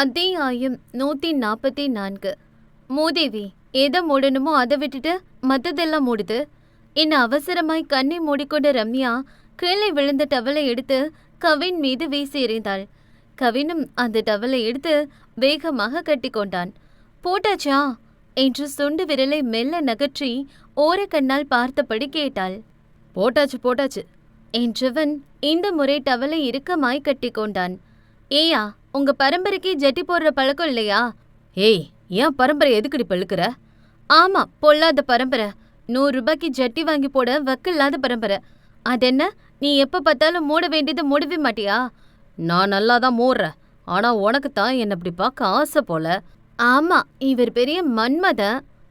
அத்தியாயம் 144. மூதேவி, எதை மூடணுமோ அதை விட்டுட்டு மத்ததெல்லாம் மூடுது. என்ன அவசரமாய் கண்ணை மூடிக்கொண்ட ரம்யா கீழே விழுந்த டவலை எடுத்து கவின் மீது வீசி எறிந்தாள். கவினும் அந்த டவலை எடுத்து வேகமாக கட்டி கொண்டான். போட்டாச்சா என்று சுண்டு விரலை மெல்ல நகற்றி ஓரக்கண்ணால் பார்த்தபடி கேட்டாள். போட்டாச்சு போட்டாச்சு என்றவன் இந்த முறை டவலை இறுக்கமாய் கட்டி கொண்டான். ஏயா, உங்க பரம்பரைக்கு ஜட்டி போடுற பழக்கம் இல்லையா? ஏய், ஏன் பரம்பரை எதுக்குடி பழுக்கிற? ஆமா, பொல்லாத பரம்பரை. 100 ரூபாய்க்கு ஜட்டி வாங்கி போட வக்கில்லாத பரம்பரை. அதென்ன, நீ எப்ப பார்த்தாலும் மூட வேண்டியது மூடவே மாட்டியா? நான் நல்லாதான் மூடுறேன். ஆனா உனக்கு தான் என்ன இப்படி பார்க்க ஆசை போல. ஆமா, இவர் பெரிய மன்மத.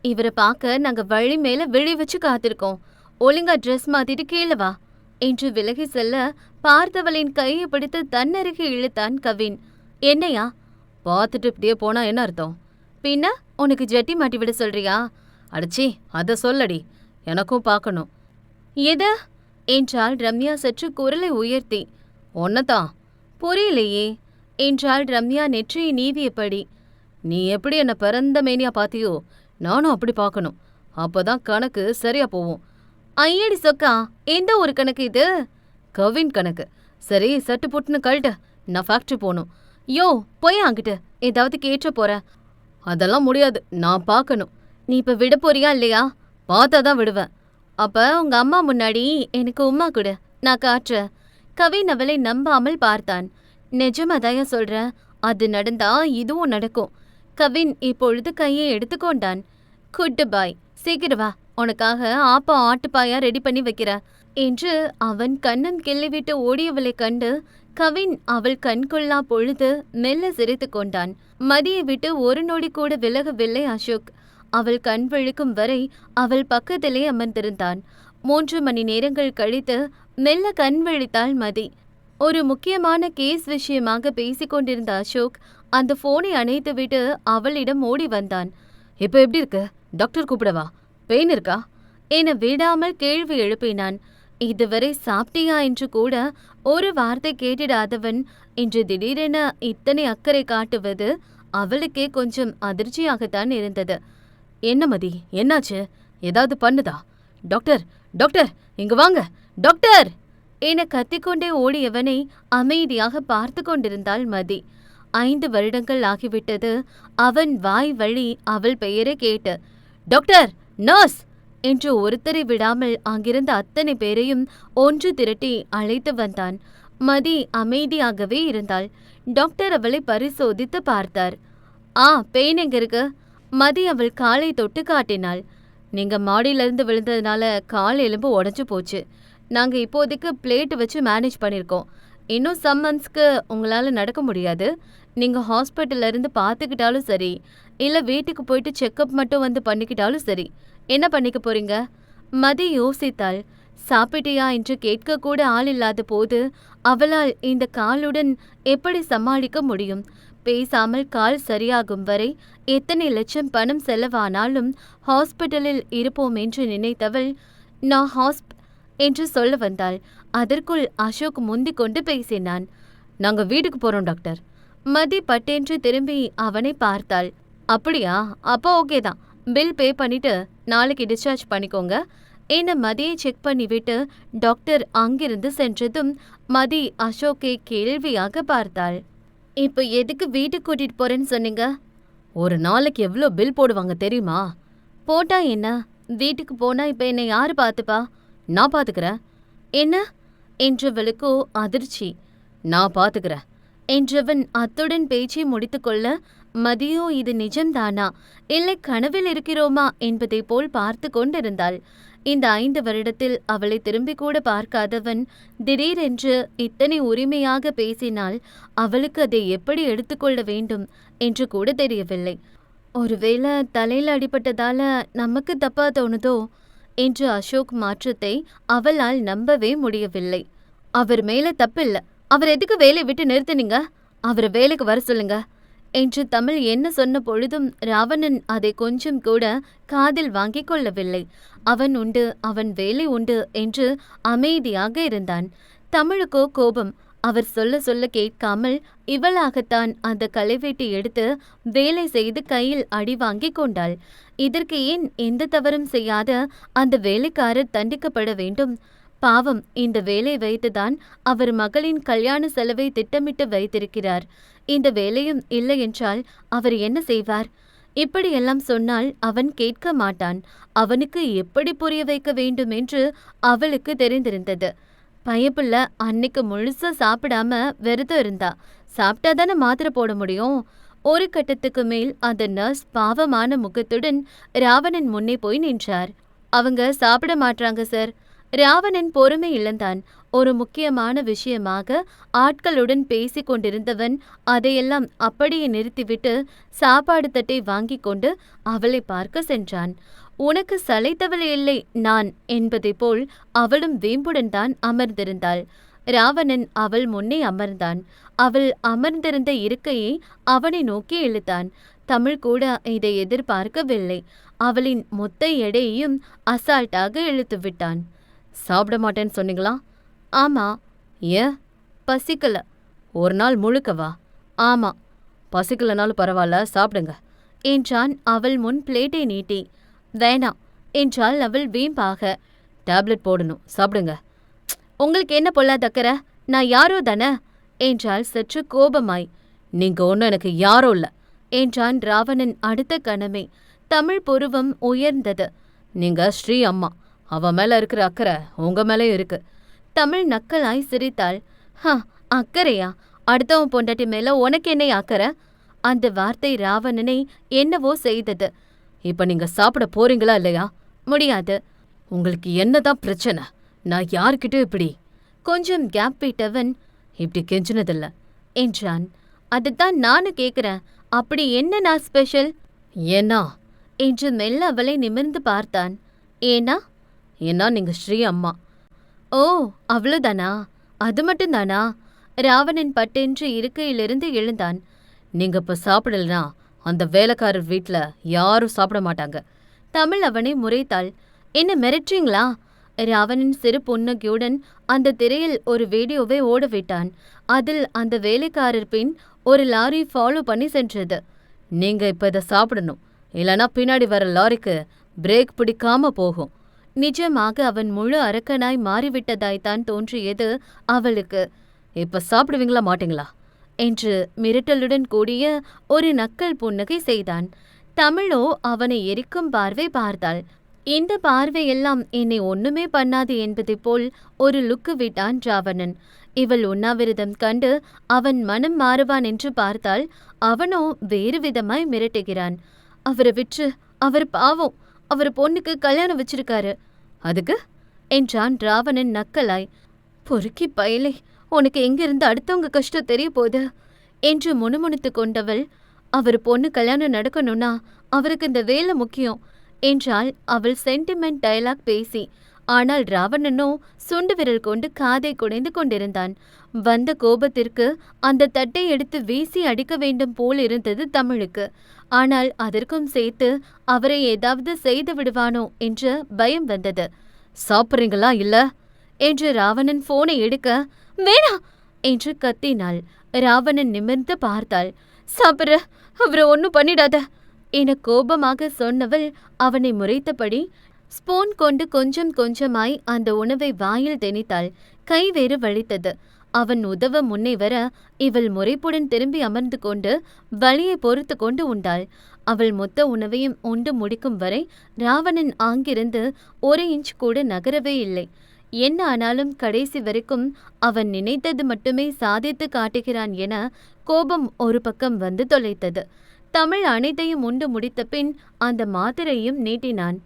இவரை பார்க்க நாங்க வழி மேல விழி வச்சு காத்திருக்கோம். ஒழுங்கா ட்ரெஸ் மாத்திட்டு கீழே வா என்று விலகி செல்ல பார்த்தவளின் கையை பிடித்து தன்னருகே இழுத்தான் கவின். என்னையா? பார்த்துட்டு இப்படியே போனா என்ன அர்த்தம்? பின்ன உனக்கு ஜட்டி மாட்டி விட சொல்றியா? அடிச்சி, அதை சொல்லடி, எனக்கும் பார்க்கணும். எது என்றாள் ரம்யா சற்று குரலை உயர்த்தி. ஒன்னதான். புரியலையே என்றாள் ரம்யா நெற்றியை நீவியபடி. நீ எப்படி என்ன பிறந்த மேனியா பாத்தியோ, நானும் அப்படி பார்க்கணும். அப்பதான் கணக்கு சரியா போவோம். ஐயடி சொக்கா, எந்த ஒரு கணக்கு இது? கவின் கணக்கு. சரி, சட்டு புட்டுன்னு கழட்டு, நான் ஃபேக்டரி போகணும். யோ, போய் அங்கிட்டு ஏதாவது கேட்ட போற? அதெல்லாம் முடியாது, நான் பார்க்கணும். நீ இப்ப விட போறியா இல்லையா? பார்த்தாதான் விடுவேன். அப்ப உங்க அம்மா முன்னாடி எனக்கு உம்மா கொடு, நான் காட்டுறேன். கவின் அவளை நம்பாமல் பார்த்தான். நிஜமாதாயா சொல்றேன், அது நடந்தா இதுவும் நடக்கும். கவின் இப்பொழுது கையை எடுத்துக்கொண்டான். குட் பாய், சீக்கிரம் வா, உனக்காக ஆப்பா ஆட்டுப்பாயா ரெடி பண்ணி வைக்கிற என்று அவன் கண்ணன் கிள்ளிவிட்டு ஓடியவளை கண்டு கவின் அவள் கண்கொள்ளா பொழுது மெல்ல சிரித்து கொண்டான். மதியை விட்டு ஒரு நொடி கூட விலகவில்லை அசோக். அவள் கண் விழிக்கும் வரை அவள் பக்கத்திலே அமர்ந்திருந்தான். 3 மணி நேரங்கள் கழித்து மெல்ல கண் விழித்தாள் மதி. ஒரு முக்கியமான கேஸ் விஷயமாக பேசிக்கொண்டிருந்த அசோக் அந்த போனை அணைத்துவிட்டு அவளிடம் ஓடி வந்தான். இப்போ எப்படி இருக்கு? டாக்டர் கூப்பிடவா? பெயின் இருக்கா என விடாமல் கேள்வி எழுப்பினான். இதுவரை சாப்பிட்டியா என்று கூட ஒரு வார்த்தை கேட்டிடாதவன் இன்று திடீரென இத்தனை அக்கறை காட்டுவது அவளுக்கே கொஞ்சம் அதிர்ச்சியாகத்தான் இருந்தது. என்ன மதி, என்னாச்சு? ஏதாவது பண்ணுதா? டாக்டர், டாக்டர், இங்க வாங்க டாக்டர் என கத்திக்கொண்டே ஓடியவனை அமைதியாக பார்த்து கொண்டிருந்தாள் மதி. 5 வருடங்கள் ஆகிவிட்டது. அவன் வாய் வழி அவள் பெயரை கேட்டு டாக்டர், நர்ஸ் என்று ஒருத்தரை விடாமல் அங்கிருந்த அத்தனை பேரையும் ஒன்று திரட்டி அழைத்து வந்தான். மதி அமைதியாகவே இருந்தாள். டாக்டர் அவளை பரிசோதித்து பார்த்தார். பெயின் எங்க இருக்கு? மதி அவள் காலை தொட்டு காட்டினாள். நீங்க மாடியிலிருந்து விழுந்ததுனால கால் எலும்பு உடஞ்சு போச்சு. நாங்க இப்போதைக்கு பிளேட் வச்சு மேனேஜ் பண்ணியிருக்கோம். இன்னும் சம் மந்த்ஸ்க்கு உங்களால நடக்க முடியாது. நீங்க ஹாஸ்பிட்டல்ல இருந்து பார்த்துக்கிட்டாலும் சரி, இல்ல வீட்டுக்கு போயிட்டு செக்கப் மட்டும் வந்து பண்ணிக்கிட்டாலும் சரி. என்ன பண்ணிக்க போறீங்க? மதி யோசித்தாள். சாப்பிட்டியா என்று கேட்க கூட ஆள் இல்லாத போது அவளால் இந்த காலுடன் எப்படி சமாளிக்க முடியும்? பேசாமல் கால் சரியாகும் வரை எத்தனை லட்சம் பணம் செலவானாலும் ஹாஸ்பிட்டலில் இருப்போம் என்று நினைத்தவள் நான் என்று சொல்ல வந்தாள். அதற்குள் அசோக் முந்திக் கொண்டு பேசினான். நாங்க வீட்டுக்கு போறோம் டாக்டர். மதி பட்டென்று திரும்பி அவனை பார்த்தாள். அப்படியா? அப்போ ஓகே தான். பில் பே பண்ணிட்டு நாளைக்கு டிஸ்சார்ஜ் பண்ணிக்கோங்க என மதியை செக் பண்ணிவிட்டு டாக்டர் அங்கிருந்து சென்றதும் மதி அசோக்கை கேள்வியாக பார்த்தாள். இப்போ எதுக்கு வீட்டுக்கு கூட்டிட்டு போறேன்னு சொன்னீங்க? ஒரு நாளைக்கு எவ்வளோ பில் போடுவாங்க தெரியுமா? போட்டா என்ன? வீட்டுக்கு போனா இப்ப என்னை யாரு பார்த்துப்பா? நான் பாத்துக்கிறேன். என்ன என்றவளுக்கோ அதிர்ச்சி. நான் பாத்துக்கிறேன் என்றவன் அத்துடன் பேச்சை முடித்துக்கொள்ள மதியோ இது நிஜம்தானா இல்லை கனவில் இருக்கிறோமா என்பதை போல் பார்த்து கொண்டிருந்தாள். இந்த 5 வருடத்தில் அவளை திரும்பி கூட பார்க்காதவன் திடீரென்று இத்தனை உரிமையாக பேசினால் அவளுக்கு அதை எப்படி எடுத்துக்கொள்ள வேண்டும் என்று கூட தெரியவில்லை. ஒருவேளை தலையில் அடிபட்டதால நமக்கு தப்பா தோணுதோ என்று அசோக் மாற்றத்தை அவளால் நம்பவே முடியவில்லை. அவர் மேல தப்பில்லை, அவர் எதுக்கு வேலையை விட்டு நிறுத்தினீங்க? அவரை வேலைக்கு வர சொல்லுங்க என்று தமிழ் என்ன சொன்ன பொழுதும் ராவணன் அதை கொஞ்சம் கூட காதில் வாங்கிக் கொள்ளவில்லை. அவன் உண்டு, அவன் வேலை உண்டு என்று அமைதியாக இருந்தான். தமிழுக்கோ கோபம். அவர் சொல்ல சொல்ல கேட்காமல் இவளாகத்தான் அந்த களைவெட்டி எடுத்து வேலை செய்து கையில் அடி வாங்கி கொண்டாள். இதற்கு ஏன் எந்த தவறும் செய்யாத அந்த வேலைக்காரர் தண்டிக்கப்பட வேண்டும்? பாவம், இந்த வேலை வைத்துதான் அவர் மகளின் கல்யாண செலவை திட்டமிட்டு வைத்திருக்கிறார். இந்த வேலையும் இல்லை என்றால் அவர் என்ன செய்வார்? இப்படியெல்லாம் சொன்னால் அவன் கேட்க மாட்டான். அவனுக்கு எப்படி புரிய வைக்க வேண்டும் என்று அவளுக்கு தெரிந்திருந்தது. பயப்புள்ள அன்னைக்கு முழுசா சாப்பிடாம விரதம் இருந்தா. சாப்பிட்டாதானே மாத்திரை போட முடியும். ஒரு கட்டத்துக்கு மேல் அந்த நர்ஸ் பாவமான முகத்துடன் ராவணன் முன்னே போய் நின்றார். அவங்க சாப்பிட மாட்டாங்க சார். ராவணன் பொறுமை இழந்தான். ஒரு முக்கியமான விஷயமாக ஆட்களுடன் பேசிக் கொண்டிருந்தவன் அதையெல்லாம் அப்படியே நிறுத்திவிட்டு சாப்பாடு தட்டை வாங்கி கொண்டு அவளை பார்க்க சென்றான். உனக்கு சளைத்தவள் இல்லை நான் என்பதை போல் அவளும் வீம்புடன் தான் அமர்ந்திருந்தாள். ராவணன் அவள் முன்னே அமர்ந்தான். அவள் அமர்ந்திருந்த இருக்கையை அவனை நோக்கி இழுத்தான். தமிழ் கூட இதை எதிர்பார்க்கவில்லை. அவளின் மொத்த எடையையும் அசால்ட்டாக இழுத்து விட்டான். சாப்பிட மாட்டேன்னு சொன்னீங்களா? ஆமா. ஏன்? பசிக்கல. ஒரு நாள் முழுக்கவா? ஆமா பசிக்கலனாலும் பரவாயில்ல, சாப்பிடுங்க என்றான் அவள் முன் பிளேட்டை நீட்டி. வேணாம் என்றாள் அவள் வீம்பாக. டேப்லெட் போடணும், சாப்பிடுங்க. உங்களுக்கு என்ன பொல்லாதக்கற? நான் யாரோ தானே என்றாள் சற்று கோபமாய். நீங்க ஒன்றும் எனக்கு யாரும் இல்லை என்றான் ராவணன் அடுத்த கணமே. தமிழ் புருவம் உயர்ந்தது. நீங்க ஸ்ரீ அம்மா. அவ மேல இருக்கிற அக்கறை உங்க மேலேயும் இருக்கு. தமிழ் நக்கலாய் சிரித்தாள். அக்கறையா? அடுத்தவன் பொண்டாட்டி மேல உனக்கு என்ன அக்கறை? அந்த வார்த்தை ராவணனை என்னவோ செய்தது. இப்ப நீங்க சாப்பிட போறீங்களா இல்லையா? முடியாது. உங்களுக்கு என்னதான் பிரச்சனை? நான் யார்கிட்டயும் இப்படி கொஞ்சம் கேப் விட்டவன் இப்படி கெஞ்சினதில்ல என்றான். அதுதான் நானும் கேக்குறேன். அப்படி என்ன நான் ஸ்பெஷல்? ஏன்னா என்று மெல்ல அவளை நிமிர்ந்து பார்த்தான். ஏன்னா நீங்க ஸ்ரீ அம்மா. ஓ, அவ்வளவுதானா? அது மட்டும்தானா? ராவணன் பட்டென்று இருக்கையிலிருந்து எழுந்தான். நீங்க இப்ப சாப்பிடலனா அந்த வேலைக்காரர் வீட்ல யாரும் சாப்பிட மாட்டாங்க. தமிழ் அவனை முறைத்தாள். என்ன மிரட்டுறீங்களா? ராவணன் சிறு புன்னகையுடன் அந்த திரையில் ஒரு வீடியோவை ஓட விட்டான். அதில் அந்த வேலைக்காரர் பின் ஒரு லாரி ஃபாலோ பண்ணி சென்றது. நீங்க இப்ப இதை சாப்பிடணும், இல்லைனா பின்னாடி வர லாரிக்கு பிரேக் பிடிக்காம போகும். நிஜமாக அவன் முழு அரக்கனாய் மாறிவிட்டதாய்த்தான் தோன்றியது அவளுக்கு. இப்ப சாப்பிடுவீங்களா மாட்டீங்களா என்று மிரட்டலுடன் கூடிய ஒரு நக்கல் புன்னகை செய்தான். தமிழோ அவனை எரிக்கும் பார்வை பார்த்தாள். இந்த பார்வையெல்லாம் என்னை ஒண்ணுமே பண்ணாது என்பதைப் போல் ஒரு லுக்கு விட்டான் ராவணன். இவள் உண்ணாவிரதம் கண்டு அவன் மனம் மாறுவான் என்று பார்த்தால் அவனோ வேறு விதமாய் மிரட்டுகிறான். அவரை விற்று, அவர் பாவம், அவர் பொண்ணுக்கு கல்யாணம் வச்சிருக்காரு. அதுக்கு என்றான் ராவணன் நக்கலாய். பொறுக்கி பயலே, உனக்கு எங்கிருந்து அடுத்தவங்க கஷ்டம் தெரிய போகுது என்று முணுமுணுத்து கொண்டவள், அவர் பொண்ணு கல்யாணம் நடக்கணும்னா அவருக்கு இந்த வேலை முக்கியம் என்றாள் அவள் சென்டிமெண்ட் டயலாக் பேசி. ஆனால் ராவணனோ சுண்டு விரல் கொண்டு காதை குடைந்து கொண்டிருந்தான். வந்த கோபத்திற்கு அந்த தட்டை எடுத்து வீசி அடிக்க வேண்டும் போல் இருந்தது தமிழுக்கு. ஆனால் அதற்கும் சேர்த்து அவரை ஏதாவது செய்து விடுவானோ என்ற பயம் வந்தது. சாப்பிட்றீங்களா இல்ல என்று ராவணன் போனை எடுக்க, வேணா என்று கத்தினாள். ராவணன் நிமிர்ந்து பார்த்தாள். சாப்பிட்ற, அவரை ஒன்னும் பண்ணிடாத என கோபமாக சொன்னவள் அவனை முறைத்தபடி ஸ்பூன் கொண்டு கொஞ்சம் கொஞ்சமாய் அந்த உணவை வாயில் திணித்தாள். கை வேறு வலித்தது. அவன் உதவ முன்னே வர இவள் முறைப்புடன் திரும்பி அமர்ந்து கொண்டு வலியை பொறுத்து கொண்டு உண்டாள். அவள் மொத்த உணவையும் உண்டு முடிக்கும் வரை ராவணன் ஆங்கிருந்து 1 இன்ச் கூட நகரவே இல்லை. என்ன ஆனாலும் கடைசி வரைக்கும் அவன் நினைத்தது மட்டுமே சாதித்து காட்டுகிறான் என கோபம் ஒரு பக்கம் வந்து தொலைத்தது. தமிழ் அனைத்தையும் உண்டு முடித்த பின் அந்த மாத்திரையும் நீட்டினான்.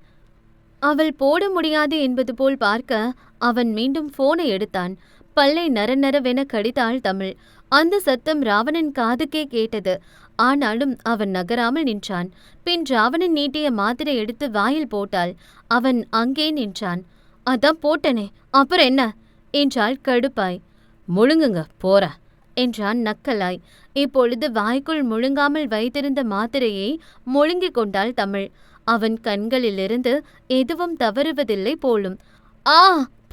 அவள் போட முடியாது என்பது போல் பார்க்க அவன் மீண்டும் போனை எடுத்தான். பல்லை நரநரவென கடித்தாள் தமிழ். அந்த சத்தம் ராவணன் காதுக்கே கேட்டது. ஆனாலும் அவன் நகராமல் நின்றான். பின் ராவணன் நீட்டிய மாத்திரை எடுத்து வாயில் போட்டாள். அவன் அங்கே நின்றான். அதான் போட்டனே, அப்புறம் என்ன என்றாள் கடுப்பாய். முழுங்குங்க போற என்றான் நக்கலாய். இப்பொழுது வாய்க்குள் முழுங்காமல் வைத்திருந்த மாத்திரையை முழுங்கிக் கொண்டாள் தமிழ். அவன் கண்களிலிருந்து எதுவும் தவறுவதில்லை போலும். ஆ,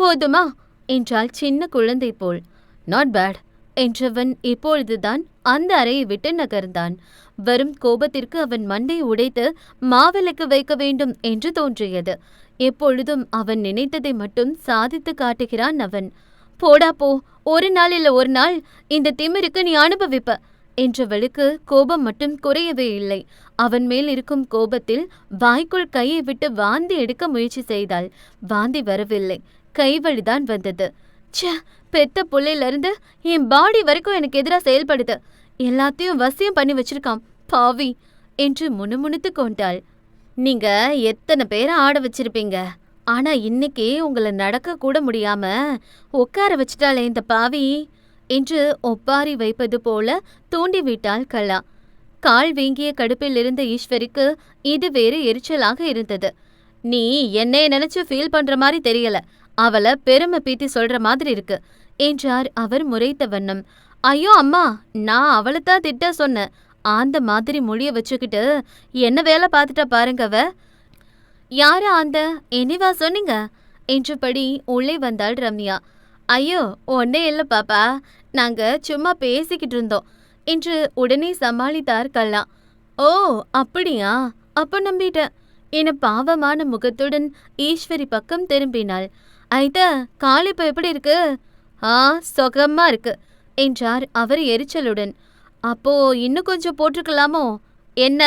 போதுமா என்றாள் சின்ன குழந்தை போல். நாட் பேட் என்றவன் இப்பொழுதுதான் அந்த அறையை விட்டு நகர்ந்தான். வரும் கோபத்திற்கு அவன் மண்டையை உடைத்து மாவிளக்கு வைக்க வேண்டும் என்று தோன்றியது. எப்பொழுதும் அவன் நினைத்ததை மட்டும் சாதித்து காட்டுகிறான் அவன். போடா போ, ஒரு நாள் இல்ல ஒரு நாள் இந்த திமிருக்கு நீ அனுபவிப்ப என்றவளுக்கு கோபம் மட்டும் குறையவே இல்லை. அவன் மேல் இருக்கும் கோபத்தில் வாய்க்குள் கையை விட்டு வாந்தி எடுக்க முயற்சி செய்தாள். வாந்தி வரவில்லை, கைவழிதான் வந்தது. ச்சே, பெத்த புள்ளையிலிருந்து என் பாடி வரைக்கும் எனக்கு எதிராக செயல்படுது. எல்லாத்தையும் வசியம் பண்ணி வச்சிருக்கான் பாவி என்று முணுமுணுத்து கொண்டாள். நீங்க எத்தனை பேரை ஆட வச்சிருப்பீங்க, ஆனா இன்னைக்கு உங்களை நடக்க கூட முடியாம உட்கார வச்சிட்டாளே இந்த பாவி என்று ஒப்பாரி வைப்பது போல தூண்டிவிட்டாள் கலா. கால் வீங்கிய கடுப்பில் இருந்த ஈஸ்வரிக்கு இது வேறு எரிச்சலாக இருந்தது. நீ என்னைய நினைச்சு ஃபீல் பண்ற மாதிரி தெரியல, அவளை பெருமை பீத்தி சொல்ற மாதிரி இருக்கு என்றார் அவர் முறைத்த வண்ணம். ஐயோ அம்மா, நான் அவளைத்தான் திட்ட சொன்னேன். ஆந்த மாதிரி மொழிய வச்சுக்கிட்டு என்ன வேலை பார்த்துட்டா பாருங்க அவ. யாரா ஆந்த, என்னவா சொன்னீங்க என்றபடி உள்ளே வந்தாள் ரம்யா. ஐயோ ஒன்னே இல்லை பாப்பா, நாங்க சும்மா பேசிக்கிட்டு இருந்தோம் என்று உடனே சமாளித்தார் கல்லா. ஓ அப்படியா, அப்ப நம்பிட்டேன் என பாவமான முகத்துடன் ஈஸ்வரி பக்கம் திரும்பினாள். ஐத, கால் இப்ப எப்படி இருக்கு? சுகமா இருக்கு என்றார் அவர் எரிச்சலுடன். அப்போ இன்னும் கொஞ்சம் போட்டிருக்கலாமோ? என்ன?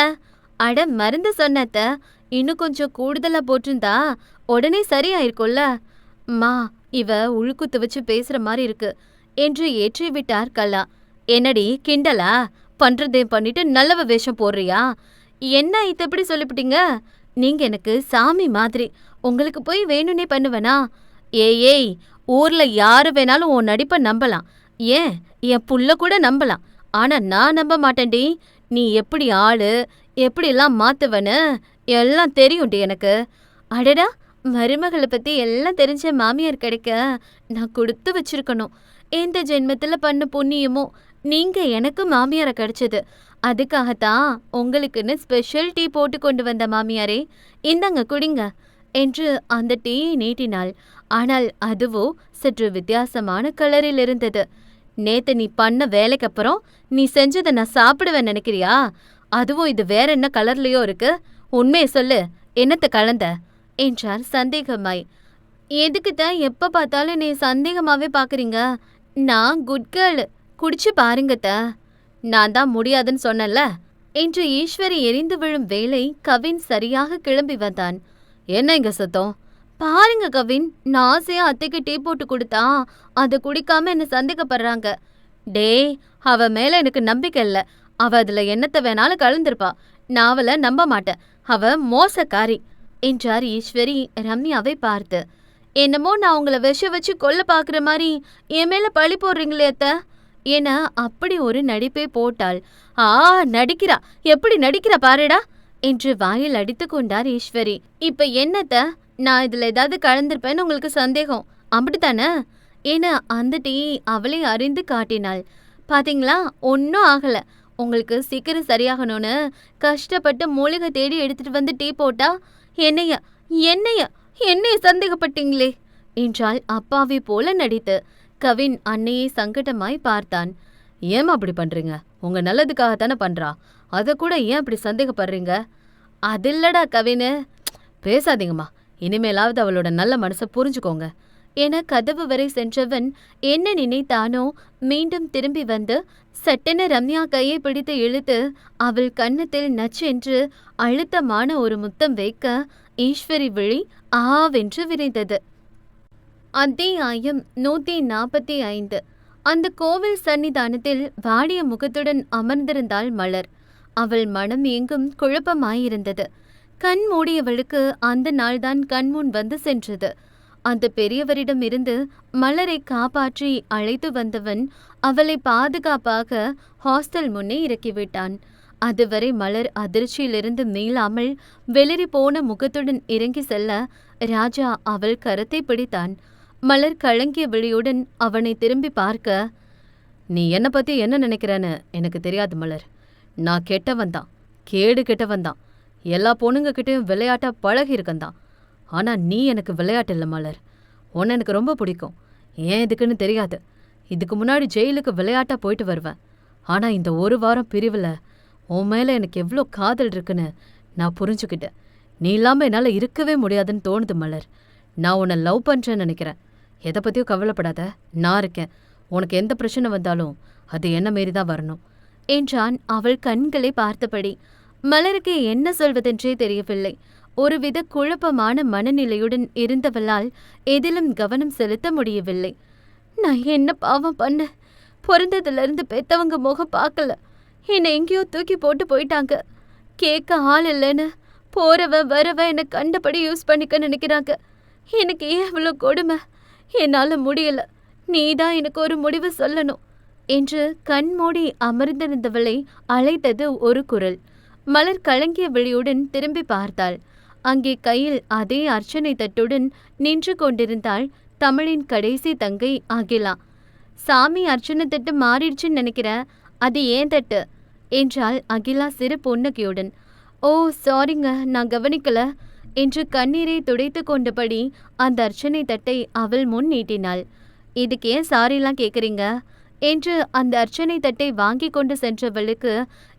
அட மருந்து சொன்னத்த, இன்னும் கொஞ்சம் கூடுதலா போட்டிருந்தா உடனே சரியாயிருக்கும்ல. மா, இவ உழுக்குத்து வச்சு பேசுற மாதிரி இருக்கு என்று ஏற்றி விட்டார் கல்லா. என்னடி கிண்டலா? பண்றதே பண்ணிட்டு நல்லவ வேஷம் போடுறியா? என்ன இத எப்படி சொல்லிவிட்டீங்க? நீங்க எனக்கு சாமி மாதிரி, உங்களுக்கு போய் வேணும்னே பண்ணுவனா? ஏய், ஊர்ல யாரு வேணாலும் உன் நடிப்பை நம்பலாம், ஏன் என் புள்ள கூட நம்பலாம், ஆனா நான் நம்ப மாட்டேன்டி. நீ எப்படி ஆளு, எப்படிலாம் மாத்துவன்னு எல்லாம் தெரியும்டி எனக்கு. அடடா, மருமகளை பத்தி எல்லாம் தெரிஞ்ச மாமியார் கிடைக்க நான் கொடுத்து வச்சிருக்கணும். எந்த ஜென்மத்துல பண்ண புண்ணியமோ நீங்க எனக்கு மாமியாரை கிடைச்சது. அதுக்காகத்தான் உங்களுக்குன்னு ஸ்பெஷல் டீ போட்டு கொண்டு வந்த மாமியாரே, இந்தாங்க குடிங்க என்று அந்த டீயை நீட்டினாள். ஆனால் அதுவோ சற்று வித்தியாசமான கலரில் இருந்தது. நேத்து நீ பண்ண வேலைக்கு அப்புறம் நீ செஞ்சதை நான் சாப்பிடுவேன் நினைக்கிறியா? அதுவும் இது வேற என்ன கலர்லயோ இருக்கு, உண்மையை சொல்லு, என்னத்த கலந்த என்றார் சந்தேகமாய். எதுக்குத்தான் எப்ப பார்த்தாலும் நீ சந்தேகமாவே பாக்குறீங்க? நான் குட் கேர்ள், குடிச்சு பாருங்கத்த. நான் தான் முடியாதுன்னு சொன்னல என்று ஈஸ்வரி எரிந்து விழும் வேளை கவின் சரியாக கிளம்பி வந்தான். என்ன இங்க சத்தம்? பாருங்க கவின், நான் ஆசையா அத்தைக்கு டீ போட்டு கொடுத்தா அதை குடிக்காம என்ன சந்தேகப்படுறாங்க. டேய், அவ மேல எனக்கு நம்பிக்கை இல்ல. அவ அதுல என்னத்த வேணாலும் கலந்திருப்பா. நான் அவளை நம்ப மாட்டேன், அவ மோசக்காரி என்றார் ஈஸ்வரி ரம்யாவை பார்த்து. என்னமோ நான் உங்களை விஷ வச்சு கொல்ல பாக்குற மாதிரி என் மேல பழி போடுறீங்களே அத்த என அப்படி ஒரு நடிப்பை போட்டாள். நடிக்கிறா, எப்படி நடிக்கிறா பாருடா என்று வாயில் அடித்து கொண்டார் ஈஸ்வரி. இப்ப என்னத்த, நான் இதுல ஏதாவது கலந்திருப்பேன்னு உங்களுக்கு சந்தேகம் அப்படித்தானே என அந்த டீ அவளை அறிந்து காட்டினாள். பாத்தீங்களா, ஒன்னும் ஆகல. உங்களுக்கு சீக்கிரம் சரியாகணும்னு கஷ்டப்பட்டு மூலிகை தேடி எடுத்துட்டு வந்து டீ போட்டா என்னைய என்னைய என்னைய சந்தேகப்பட்டீங்களே என்றாள் அப்பாவி போல நடித்து. கவின் அன்னையை சங்கடமாய் பார்த்தான். ஏமா அப்படி பண்றீங்க? உங்க நல்லதுக்காகத்தானே பண்றா, அத கூட ஏன் அப்படி சந்தேகப்படுறீங்க? அதில்லடா கவினு. பேசாதீங்கம்மா, இனிமேலாவது அவளோட நல்ல மனசை புரிஞ்சுக்கோங்க என கதவு வரை சென்றவன் என்ன நினைத்தானோ மீண்டும் திரும்பி வந்து சட்டென ரம்யா கையை பிடித்து இழுத்து அவள் கன்னத்தில் நச்சென்று அழுத்தமான ஒரு முத்தம் வைக்க ஈஸ்வரி விழி ஆவென்று விரைந்தது. அத்தியாயம் 145. அந்த கோவில் சன்னிதானத்தில் வாடிய முகத்துடன் அமர்ந்திருந்தாள் மலர். அவள் மனம் எங்கும் குழப்பமாயிருந்தது. கண் மூடியவளுக்கு அந்த நாள்தான் கண்முன் வந்து சென்றது. அந்த பெரியவரிடம் இருந்து மலரை காப்பாற்றி அழைத்து வந்தவன் அவளை பாதுகாப்பாக ஹாஸ்டல் முன்னே இறக்கிவிட்டான். அதுவரை மலர் அதிர்ச்சியிலிருந்து மீளாமல் வெளிரி போன முகத்துடன் இறங்கி செல்ல ராஜா அவள் கரத்தை பிடித்தான். மலர் கலங்கிய விழியுடன் அவனை திரும்பி பார்க்க, நீ என்னை பத்தி என்ன நினைக்கிறேன்னு எனக்கு தெரியாது மலர். நான் கெட்டவன் தான், கேடு கெட்டவன் தான், எல்லா பொண்ணுங்க கிட்டையும் விளையாட்டா பழகி இருக்கந்தான். ஆனா நீ எனக்கு விளையாட்டு இல்லை மலர். உன்னை எனக்கு ரொம்ப பிடிக்கும், ஏன் இதுக்குன்னு தெரியாது. இதுக்கு முன்னாடி ஜெயிலுக்கு விளையாட்டா போயிட்டு வருவேன். ஆனா இந்த ஒரு வாரம் பிரிவுல உன் மேல எனக்கு எவ்ளோ காதல் இருக்குன்னு நான் புரிஞ்சுக்கிட்டேன். நீ இல்லாம என்னால இருக்கவே முடியாதுன்னு தோணுது மலர். நான் உன்னை லவ் பண்றேன்னு நினைக்கிறேன். எதை பத்தியும் கவலைப்படாத, நான் இருக்கேன். உனக்கு எந்த பிரச்சனை வந்தாலும் அது என்ன மீறி தான் வரணும் என்றான் அவள் கண்களை பார்த்தபடி. மலருக்கு என்ன சொல்வதென்றே தெரியவில்லை. ஒருவித குழப்பமான மனநிலையுடன் இருந்தவளால் எதிலும் கவனம் செலுத்த முடியவில்லை. நான் என்ன பாவம் பண்ண? பிறந்ததுலேருந்து பெத்தவங்க முகம் பார்க்கல. என்னை எங்கேயோ தூக்கி போட்டு போயிட்டாங்க. கேட்க ஆள் இல்லைன்னு போறவ வரவ என்னை கண்டபடி யூஸ் பண்ணிக்க நினைக்கிறாங்க. எனக்கு ஏன் இவ்வளோ கொடுமை? என்னால் முடியல. நீதான் எனக்கு ஒரு முடிவு சொல்லணும் என்று கண்மூடி அமர்ந்திருந்தவளை அழைத்தது ஒரு குரல். மலர் கலங்கிய விழியுடன் திரும்பி பார்த்தாள். அங்கே கையில் அதே அர்ச்சனை தட்டுடன் நின்று கொண்டிருந்தாள் தமிழின் கடைசி தங்கை அகிலா. சாமி அர்ச்சனை தட்டு மாறிடுச்சுன்னு நினைக்கிறேன். அது ஏன் தட்டு என்றாள் அகிலா சிறு புன்னகையுடன். ஓ சாரிங்க, நான் கவனிக்கல என்று கண்ணீரை துடைத்து கொண்டபடி அந்த அர்ச்சனை தட்டை அவள் முன் நீட்டினாள். இதுக்கு ஏன் சாரிலாம் கேட்குறீங்க என்று அந்த அர்ச்சனை தட்டை வாங்கி கொண்டு சென்றவளுக்கு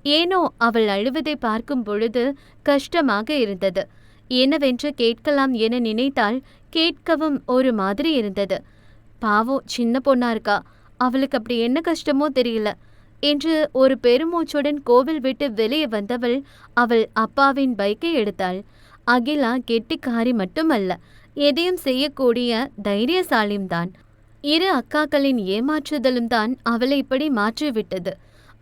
ஏனோ அவள் அழுவதை பார்க்கும் பொழுது கஷ்டமாக இருந்தது. என்னவென்று கேட்கலாம் என நினைத்தால் கேட்கவும் ஒரு மாதிரி இருந்தது. பாவம், சின்ன பொண்ணா இருக்கா, அவளுக்கு அப்படி என்ன கஷ்டமோ தெரியல என்று ஒரு பெருமூச்சுடன் கோவில் விட்டு வெளியே வந்தவள் அவள் அப்பாவின் பைக்கை எடுத்தாள். அகிலா கெட்டிக்காரி மட்டுமல்ல, எதையும் செய்யக்கூடிய தைரியசாலியும் தான். இரு அக்காக்களின் ஏமாற்றுதலும் தான் அவளை இப்படி மாற்றிவிட்டது.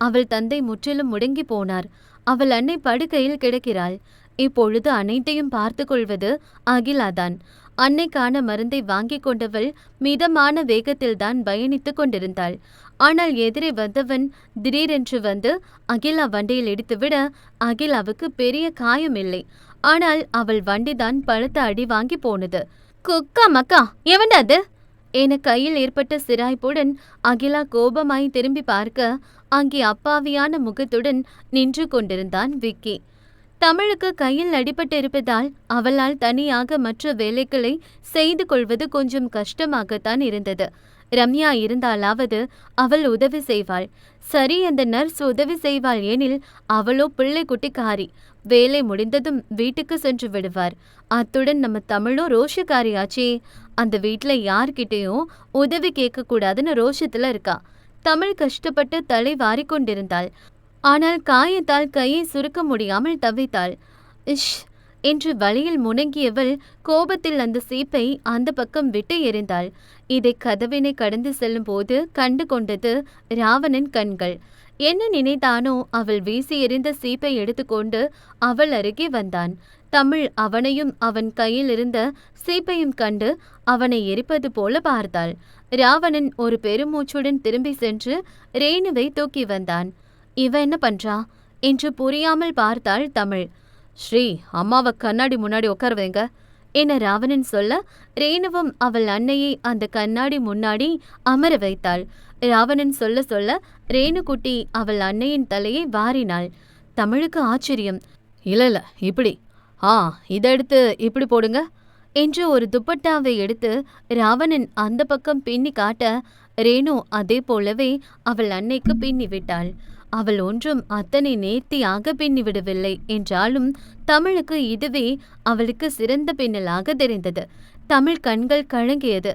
அவள் தந்தை முற்றிலும் முடங்கி போனார். அவள் அன்னை படுக்கையில் கிடக்கிறாள். இப்பொழுது அனைத்தையும் பார்த்து கொள்வது அகிலாதான். அன்னைக்கான மருந்தை வாங்கி கொண்டவள் மிதமான வேகத்தில்தான் பயணித்து கொண்டிருந்தாள். ஆனால் எதிரே வந்தவன் திடீரென்று வந்து அகிலா வண்டியில் இடித்துவிட அகிலாவுக்கு பெரிய காயம் இல்லை. ஆனால் அவள் வண்டிதான் பழுத்த அடி வாங்கி போனது. குக்கா மக்கா, எவன்டாது என கையில் ஏற்பட்ட சிராய்ப்புடன் அகிலா கோபமாய் திரும்பி பார்க்க அங்கே அப்பாவியான முகத்துடன் நின்று கொண்டிருந்தான் விக்கி. தமிழுக்கு கையில் அடிபட்டு இருப்பதால் அவளால் தனியாக மற்ற வேலைகளை செய்து கொள்வது கொஞ்சம் கஷ்டமாகத்தான் இருந்தது. ரம்யா இருந்தாலாவது அவள் உதவி செய்வாள். சரி, அந்த நர்ஸ் உதவி செய்வாள் எனில் அவளோ பிள்ளை குட்டிக்காரி. வேலை முடிந்ததும் வீட்டுக்கு சென்று விடுவார். அத்துடன் நம்ம தமிழோ ரோஷக்காரியாச்சே. அந்த வீட்டுல யார்கிட்டயும் உதவி கேட்க கூடாதுன்னு ரோஷத்துல இருக்கா. தமிழ் கஷ்டப்பட்டு தலை வாரி கொண்டிருந்தாள். ஆனால் காயத்தால் கையை சுருக்க முடியாமல் தவித்தாள். இஷ் என்று வழியில் முணங்கியவள் கோபத்தில் அந்த சீப்பை அந்த பக்கம் விட்டு எறிந்தாள். இதை கதவினை கடந்து செல்லும் போது கண்டு கொண்டது ராவணன் கண்கள். என்ன நினைத்தானோ அவள் வீசி எறிந்த சீப்பை எடுத்துக்கொண்டு அவள் அருகே வந்தான். தமிழ் அவனையும் அவன் கையில் இருந்த சீப்பையும் கண்டு அவனை எரிப்பது போல பார்த்தாள். ராவணன் ஒரு பெருமூச்சுடன் திரும்பி சென்று ரேணுவை தூக்கி வந்தான். இவ என்ன பண்றா என்று புரியாமல் பார்த்தாள் தமிழ். ஸ்ரீ, அம்மாவை கண்ணாடி முன்னாடி உட்கார வைங்க என ராவணன் சொல்ல ரேணுவும் அவள் அன்னையை அந்த கண்ணாடி முன்னாடி அமர வைத்தாள். ராவணன் சொல்ல சொல்ல ரேணுகுட்டி அவள் அன்னையின் தலையை வாரினாள். தமிழுக்கு ஆச்சரியம். இல்ல இப்படி, இதை எடுத்து இப்படி போடுங்க என்று ஒரு துப்பட்டாவை எடுத்து ராவணன் அந்த பக்கம் பின்னி காட்ட ரேணு அதே போலவே அவள் அன்னைக்கு பின்னி விட்டாள். அவள் ஒன்றும் அத்தனை நேர்த்தியாக பின்னிவிடவில்லை என்றாலும் தமிழுக்கு இதுவே அவளுக்கு சிறந்த பின்னலாக தெரிந்தது. தமிழ் கண்கள் கலங்கியது.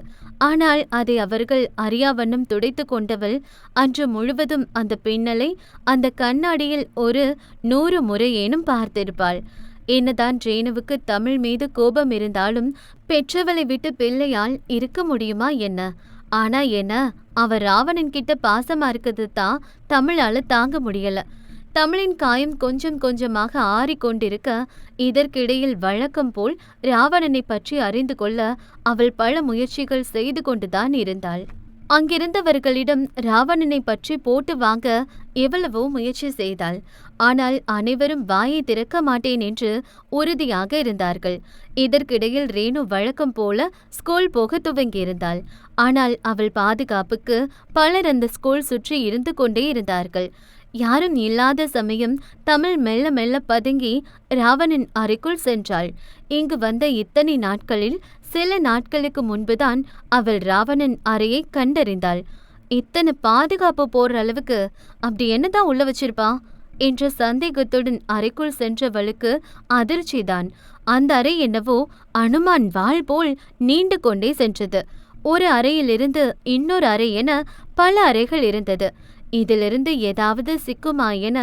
ஆனால் அதை அவர்கள் அறியாவண்ணம் துடைத்து கொண்டவள் அன்று முழுவதும் அந்த பின்னலை அந்த கண்ணாடியில் ஒரு 100 முறையேனும் பார்த்திருப்பாள். என்னதான் ரேணுவுக்கு தமிழ் மீது கோபம் இருந்தாலும் பெற்றவளை விட்டு பிள்ளையால் இருக்க முடியுமா என்ன? ஆனா என்ன, அவ ராவணன் கிட்ட பாசமா இருக்கிறது தான் தமிழால தாங்க முடியல. தமிழின் காயம் கொஞ்சம் கொஞ்சமாக ஆறிக்கொண்டிருக்க இதற்கிடையில் வழக்கம் போல் ராவணனை பற்றி அறிந்து கொள்ள அவள் பல முயற்சிகள் செய்து கொண்டுதான் இருந்தாள். அங்கிருந்தவர்களிடம் ராவணனை பற்றி போட்டு வாங்க எவ்வளவோ முயற்சி செய்தாள். ஆனால் அனைவரும் வாயை திறக்க மாட்டேன் என்று உறுதியாக இருந்தார்கள். இதற்கிடையில் ரேணு வழக்கம் போல ஸ்கூல் போக துவங்கியிருந்தாள். ஆனால் அவள் பாதுகாப்புக்கு பலர் அந்த ஸ்கூல் சுற்றி இருந்து கொண்டே இருந்தார்கள். யாரும் இல்லாத சமயம் தமிழ் மெல்ல மெல்ல பதுங்கி ராவணன் அறைக்குள் சென்றாள். இங்கு வந்த இத்தனை நாட்களில் சில நாட்களுக்கு முன்புதான் அவள் ராவணன் அறையை கண்டறிந்தாள். இத்தனை பாதுகாப்பு போடுற அளவுக்கு அப்படி என்னதான் உள்ள வச்சிருப்பான் என்ற சந்தேகத்துடன் அறைக்குள் சென்றவளுக்கு அதிர்ச்சிதான். அந்த அறை என்னவோ அனுமான் வாள் போல் நீண்டு கொண்டே சென்றது. ஒரு அறையிலிருந்து இன்னொரு அறை என பல அறைகள் இருந்தது. இதிலிருந்து ஏதாவது சிக்குமா என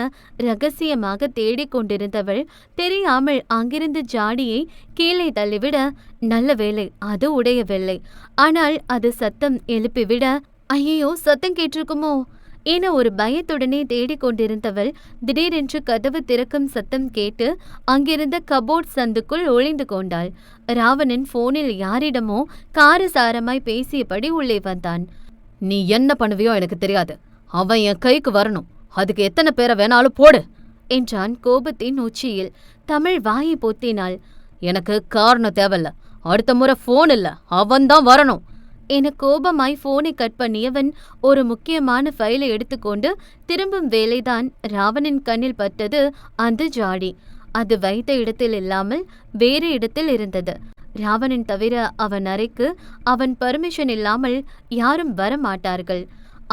ரகசியமாக தேடிக்கொண்டிருந்தவள் தெரியாமல் அங்கிருந்து ஜாடியை கீழே தள்ளிவிட, நல்ல வேளை அது உடையவில்லை. ஆனால் அது சத்தம் எழுப்பிவிட, ஐயோ சத்தம் கேட்டிருக்குமோ என ஒரு பயத்துடனே தேடிக்கொண்டிருந்தவள் திடீரென்று கதவு திறக்கும் சத்தம் கேட்டு அங்கிருந்த கபோர்ட் சந்துக்குள் ஒளிந்து கொண்டாள். ராவணன் போனில் யாரிடமோ காரசாரமாய் பேசியபடி உள்ளே வந்தான். நீ என்ன பண்ணுவியோ எனக்கு தெரியாது. அவன் என் கைக்கு வரணும். அதுக்கு எத்தனை பேரை வேணாலும் போடு என்றான் கோபத்தின் உச்சியில். தமிழ் வாயை பொத்தினாள். எனக்கு காரணம் தேவையில்ல. அடுத்த முறை போன் இல்ல, அவன்தான் வரணும் என கோபமாய் போனை கட் பண்ணியவன் ஒரு முக்கியமான ஃபைலை எடுத்துக்கொண்டு திரும்பும் வேலைதான் ராவணன் கண்ணில் பட்டது. அந்த ஜாடி அது வைத்த இடத்தில் இல்லாமல் வேறு இடத்தில் இருந்தது. ராவணன் தவிர அவன் அறைக்கு அவன் பர்மிஷன் இல்லாமல் யாரும் வர மாட்டார்கள்.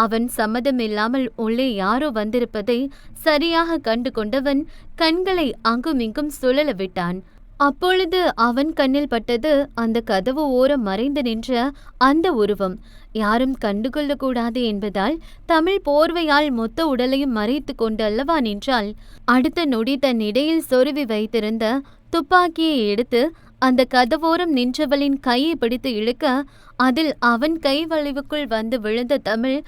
அவன் சம்மதம் இல்லாமல் உள்ளே யாரோ வந்திருப்பதை சரியாக கண்டு கொண்டவன் கண்களை அங்குமிங்கும் சுழல விட்டான். அப்பொழுது அவன் கண்ணில் பட்டது அந்த கதவு ஓரம் மறைந்து நின்ற அந்த உருவம். யாரும் கண்டுகொள்ளக்கூடாது என்பதால் தமிழ் போர்வையால் மொத்த உடலையும் மறைத்து கொண்டு அல்லவா நின்றாள். அடுத்த நொடி தன் இடையில் சொருவி வைத்திருந்த துப்பாக்கியை எடுத்து அந்த கதவோரம் நின்றவளின் கையை பிடித்து இழுக்க, அதில் அவன் கை வளைவுக்குள் வந்து விழுந்த தமிழ்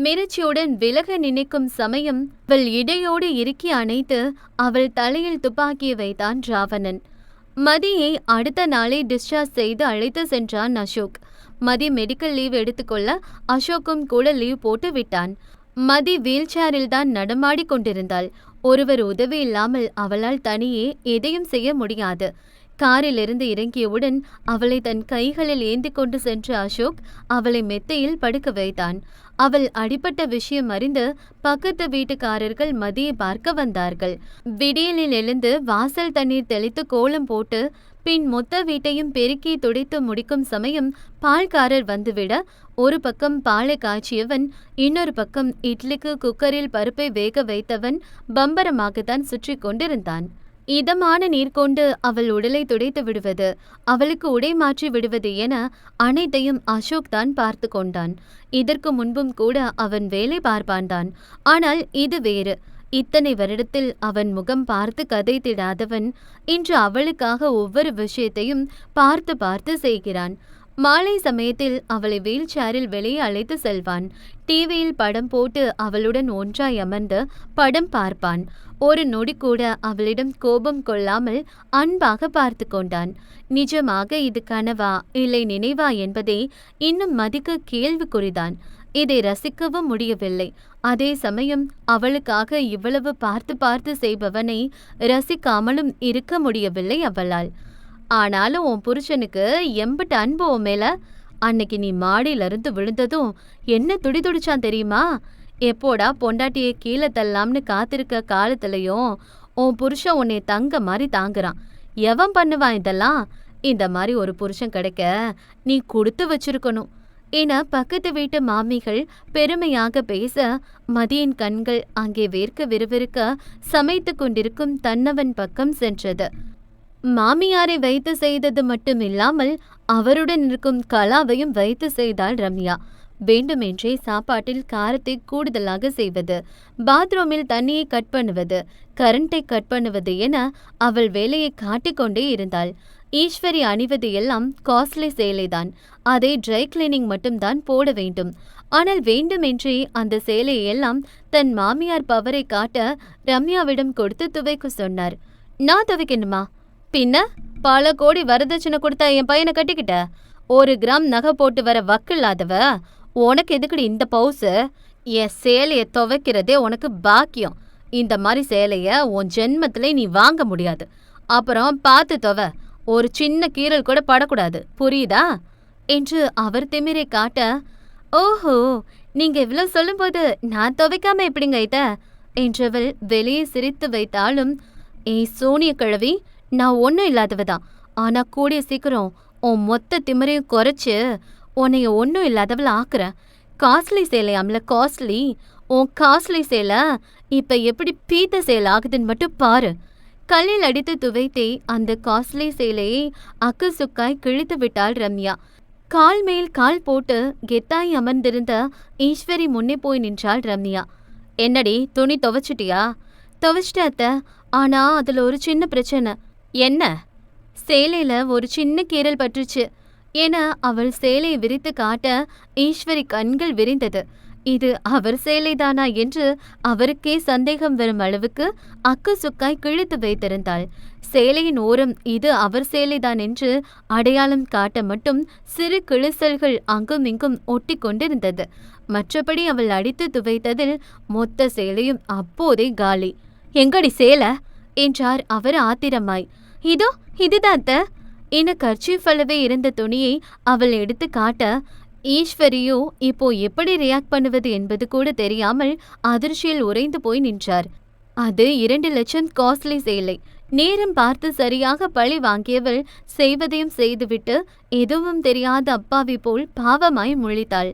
மிரட்சியுடன் விலக நினைக்கும் சமயம் அவள் இடையோடு இறுக்கி அணைத்து அவள் தலையில் துப்பாக்கியை வைத்தான் ராவணன். மதியை அடுத்த நாளே டிஸ்சார்ஜ் செய்து அழைத்து சென்றான் அசோக். மதி மெடிக்கல் லீவ் எடுத்துக்கொள்ள அசோக்கும் கூட லீவ் போட்டு விட்டான். மதி வீல் சேரில் தான் நடமாடி கொண்டிருந்தாள். ஒருவர் உதவி இல்லாமல் அவளால் தனியே எதையும் செய்ய முடியாது. காரிலிருந்து இறங்கியவுடன் அவளை தன் கைகளில் ஏந்தி கொண்டு சென்ற அசோக் அவளை மெத்தையில் படுக்க வைத்தான். அவள் அடிபட்ட விஷயம் அறிந்து பக்கத்து வீட்டுக்காரர்கள் மதியை பார்க்க வந்தார்கள். விடியலில் எழுந்து வாசல் தண்ணீர் தெளித்து கோலம் போட்டு பின் மொத்த வீட்டையும் பெருக்கி துடைத்து முடிக்கும் சமயம் பால்காரர் வந்துவிட, ஒரு பக்கம் பாலை காய்ச்சியவன், இன்னொரு பக்கம் இட்லிக்கு குக்கரில் பருப்பை வேக வைத்தவன் பம்பரமாகத்தான் சுற்றி கொண்டிருந்தான். இதமான நீர் கொண்டு அவள் உடலை துடைத்து விடுவது, அவளுக்கு உடை மாற்றி விடுவது என அனைத்தையும் அசோக் தான் பார்த்து கொண்டான். இதற்கு முன்பும் கூட அவன் வேலை பார்ப்பான்தான். ஆனால் இது வேறு. இத்தனை வருடத்தில் அவன் முகம் பார்த்து கதைத்திடாதவன் இன்று அவளுக்காக ஒவ்வொரு விஷயத்தையும் பார்த்து பார்த்து செய்கிறான். மாலை சமயத்தில் அவளை வீல் சேரில் வெளியே அழைத்து செல்வான். டிவியில் படம் போட்டு அவளுடன் ஒன்றாய் அமர்ந்து படம் பார்ப்பான். ஒரு நொடி கூட அவளிடம் கோபம் கொள்ளாமல் அன்பாக பார்த்து கொண்டான். நிஜமாக இது கனவா இல்லை நினைவா என்பதே இன்னும் மதிக்கு கேள்விக்குறிதான். இதை ரசிக்கவும் முடியவில்லை. அதே சமயம் அவளுக்காக இவ்வளவு பார்த்து பார்த்து செய்பவனை ரசிக்காமலும் இருக்க முடியவில்லை அவளால். ஆனாலும் உன் புருஷனுக்கு எம்பிட்டு அன்பு உன் மேல. அன்னைக்கு நீ மாடியிலிருந்து விழுந்ததும் என்ன துடிதுடிச்சான் தெரியுமா? எப்போடா பொண்டாட்டியை கீழே தள்ளலாம்னு காத்திருக்க காலத்திலையும் உன் புருஷன் உன்னை தங்க மாதிரி தாங்குறான். எவன் பண்ணுவான் இதெல்லாம்? இந்த மாதிரி ஒரு புருஷன் கிடைக்க நீ கொடுத்து வச்சிருக்கணும் என பக்கத்து வீட்டு மாமிகள் பெருமையாக பேச, மதியின் கண்கள் அங்கே வேர்க்க விறுவிறுக்க சமைத்து கொண்டிருக்கும் தன்னவன் பக்கம் சென்றது. மாமியாரை வைத்து செய்தது மட்டுமில்லாமல் அவருடன் இருக்கும் கலாவையும் வைத்து செய்தாள் ரம்யா. வேண்டுமென்றே சாப்பாட்டில் காரத்தை கூடுதலாக செய்வது, பாத்ரூமில் தண்ணியை கட் பண்ணுவது, கரண்டை கட் பண்ணுவது என அவள் வேலையை காட்டிக்கொண்டே இருந்தாள். ஈஸ்வரி அணிவது எல்லாம் காஸ்ட்லி சேலைதான். அதை ட்ரை கிளீனிங் மட்டும்தான் போட வேண்டும். ஆனால் வேண்டுமென்றே அந்த சேலையெல்லாம் தன் மாமியார் பவரை காட்ட ரம்யாவிடம் கொடுத்து துவைக்க சொன்னார். நான் துவைக்கணுமா? பின்ன பல கோடி வரதட்சணை கொடுத்தா என் பையனை கட்டிக்கிட்ட? 1 கிராம் நகை போட்டு வர வக்கில்லாதவ உனக்கு எதுக்குடி இந்த பவுசு? என் சேலையை துவைக்கிறதே உனக்கு பாக்கியம். இந்த மாதிரி சேலைய உன் ஜென்மத்திலே நீ வாங்க முடியாது. அப்புறம் பார்த்து துவை. ஒரு சின்ன கீறல் கூட படக்கூடாது, புரியுதா என்று அவர் திமிரை காட்ட, ஓஹோ, நீங்க இவ்வளவு சொல்லும்போது நான் துவைக்காம எப்படிங்க இத என்றவள் வெளியே சிரித்து வைத்தாலும், ஏய் சோனிய கிழவி, நான் ஒன்றும் இல்லாதவதான். ஆனா கூடிய சீக்கிரம் உன் மொத்த திமிரையும் குறைச்சு உன்னைய ஒன்றும் இல்லாதவள் ஆக்குறேன். காஸ்ட்லி சேலையாம்ல, காஸ்ட்லி. உன் காஸ்ட்லி சேலை இப்ப எப்படி பீத்த சேலை ஆகுதுன்னு மட்டும் பாரு. கல்லில் அடித்து துவைத்தே அந்த காஸ்ட்லி சேலையை அக்கு சுக்காய் கிழித்து விட்டாள் ரம்யா. கால் மேல் கால் போட்டு கெத்தாய் அமர்ந்திருந்த ஈஸ்வரி முன்னே போய் நின்றாள் ரம்யா. என்னடி, துணி துவைச்சிட்டியா? துவைச்சிட்ட அத்தை. ஆனா அதுல ஒரு சின்ன பிரச்சனை. என்ன? சேலையில ஒரு சின்ன கீறல் பட்டுருச்சு என அவள் சேலையை விரித்து காட்ட ஈஸ்வரி கண்கள் விரிந்தது. இது அவர் சேலைதானா என்று அவருக்கே சந்தேகம் வரும் அளவுக்கு அக்கு சுக்காய் கிழித்து வைத்திருந்தாள். சேலையின் ஓரம் இது அவர் சேலைதான் என்று அடையாளம் காட்ட மட்டும் சிறு கிழிசல்கள் அங்கும் இங்கும் ஒட்டி கொண்டிருந்தது. மற்றபடி அவள் அடித்து துவைத்ததில் மொத்த சேலையும் அப்போதே காலி. எங்கடி சேலை என்றார் அவர் ஆத்திரமாய். இதோ இதுதான் அத்தை என கர்ச்சீஃபளவே இருந்த துணியை அவள் எடுத்து காட்ட, ஈஸ்வரியோ இப்போ எப்படி ரியாக்ட் பண்ணுவது என்பது கூட தெரியாமல் அதிர்ச்சியில் உறைந்து போய் நின்றார். அது 2 லட்சம் காஸ்ட்லி சேலை. நேரம் பார்த்து சரியாக பழி வாங்கியவள் செய்வதையும் செய்துவிட்டு எதுவும் தெரியாத அப்பாவி போல் பாவமாய் முழித்தாள்.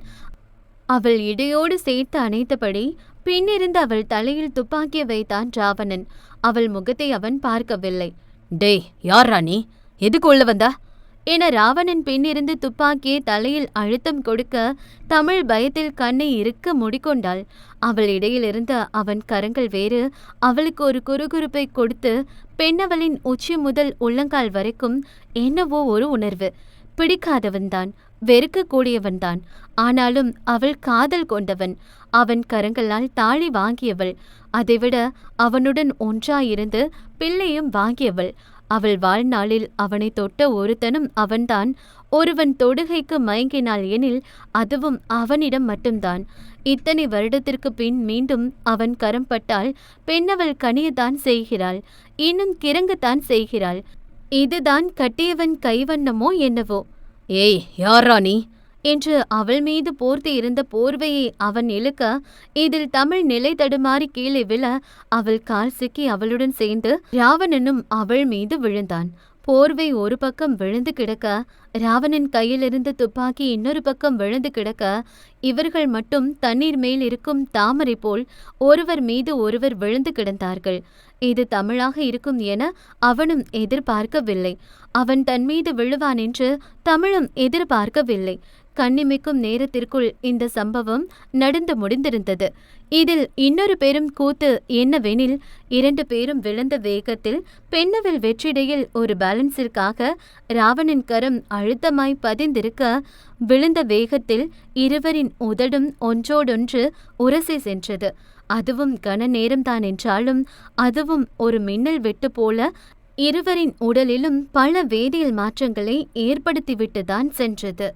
அவள் இடையோடு சேர்த்து அணைத்தபடி பின்னிருந்து அவள் தலையில் துப்பாக்கியை வைத்தான் ராவணன். அவள் முகத்தை அவன் பார்க்கவில்லை. டேய், யாரா நீ? எதுக்கு உள்ள வந்தா என ராவணன் பின்னிருந்து துப்பாக்கியை தலையில் அழுத்தம் கொடுக்க தமிழ் பயத்தில் கண்ணை இறுக்க மூடிக்கொண்டாள். அவள் இடையில் இருந்த அவன் கரங்கள் வேறு அவளுக்கு ஒரு குறுகுறுப்பை கொடுத்து பெண்ணவளின் உச்சி முதல் உள்ளங்கால் வரைக்கும் என்னவோ ஒரு உணர்வு. பிடிக்காதவன்தான், வெறுக்கக்கூடியவன்தான். ஆனாலும் அவள் காதல் கொண்டவன். அவன் கரங்களால் தாலி வாங்கியவள். அதைவிட அவனுடன் ஒன்றாயிருந்து பிள்ளையும் வாங்கியவள். அவள் வாழ்நாளில் அவனை தொட்ட ஒருத்தனும் அவன்தான். ஒருவன் தொடுகைக்கு மயங்கினாள் எனில் அதுவும் அவனிடம் மட்டும்தான். இத்தனை வருடத்திற்கு பின் மீண்டும் அவன் கரம் பட்டால் பெண்ணவள் கனியத்தான் செய்கிறாள், இன்னும் கிறங்கத்தான் செய்கிறாள். இதுதான் கட்டியவன் கைவண்ணமோ என்னவோ. ஏய், யாரா நீ என்று அவள் மீது போர்த்தி இருந்த போர்வையை அவன் இழுக்க, இதில் தமிழ் நிலை தடுமாறி கீழே விழ அவள் கால் சிக்கி அவளுடன் சேர்ந்து ராவணனும் அவள் மீது விழுந்தான். போர்வை ஒரு பக்கம் விழுந்து கிடக்க, ராவணன் கையிலிருந்து துப்பாக்கி இன்னொரு பக்கம் விழுந்து கிடக்க, இவர்கள் மட்டும் தண்ணீர் மேல் இருக்கும் தாமரை போல் ஒருவர் மீது ஒருவர் விழுந்து கிடந்தார்கள். இது தமிழாக இருக்கும் என அவனும் எதிர்பார்க்கவில்லை. அவன் தன் மீது விழுவான் என்று தமிழும் எதிர்பார்க்கவில்லை. கண்ணிமைக்கும் நேரத்திற்குள் இந்த சம்பவம் நடந்து முடிந்திருந்தது. இதில் இன்னொரு பெரும் கூத்து என்னவெனில், 2 பேரும் விழுந்த வேகத்தில் பெண்ணவள் வெற்றிடையில் ஒரு பேலன்ஸிற்காக ராவணன் கரம் அழுத்தமாய் பதிந்திருக்க, விழுந்த வேகத்தில் இருவரின் உதடும் ஒன்றோடொன்று உரசி சென்றது. அதுவும் கன நேரம்தான் என்றாலும் அதுவும் ஒரு மின்னல் வெட்டு போல இருவரின் உடலிலும் பல வேதியியல் மாற்றங்களை ஏற்படுத்திவிட்டுதான் சென்றது.